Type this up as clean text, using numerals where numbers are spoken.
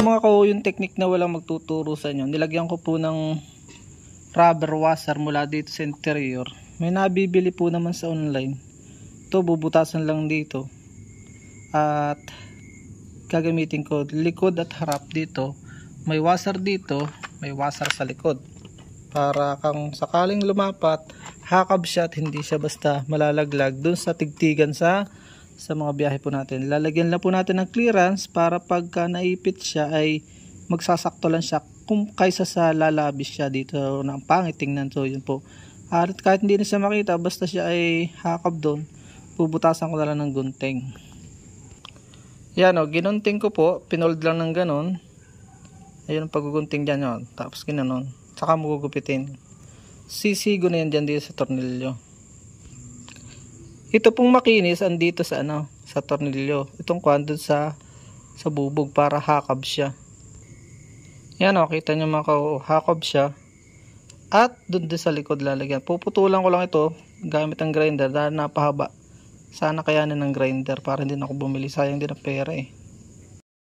mga ko yung technique na walang magtuturo sa inyo. Nilagyan ko po ng rubber washer mula dito sa interior. May nabibili po naman sa online. Ito bubutasan lang dito. At gagamitin ko likod at harap dito. May washer dito, may washer sa likod. Para kung sakaling lumapat, hakab siya at hindi siya basta malalaglag dun sa tigtigan sa mga biyahe po natin. Lalagyan lang po natin ng clearance para pagka naipit siya ay magsasakto lang siya kaysa sa lalabis siya dito na pangit tingnan. So yun po. At kahit hindi na siya makita, basta siya ay hakab doon, bubutasan ko na lang ng gunting. Yan o, ginunting ko po, pinold lang ng ganon. Ayun ang paggugunting dyan yun. Tapos ginanon, saka magugupitin. Sisigo na yan dyan dito sa tornilyo. Ito pong makinis andito sa sa tornilyo. Itong kwan doon sa bubog para hakab siya. Yan o, kita nyo mga hakab siya. At doon sa likod lalagyan. Puputulan ko lang ito gamit ang grinder dahil napahaba. Sana kayanin ng grinder para hindi na ako bumili. Sayang din ang pera eh.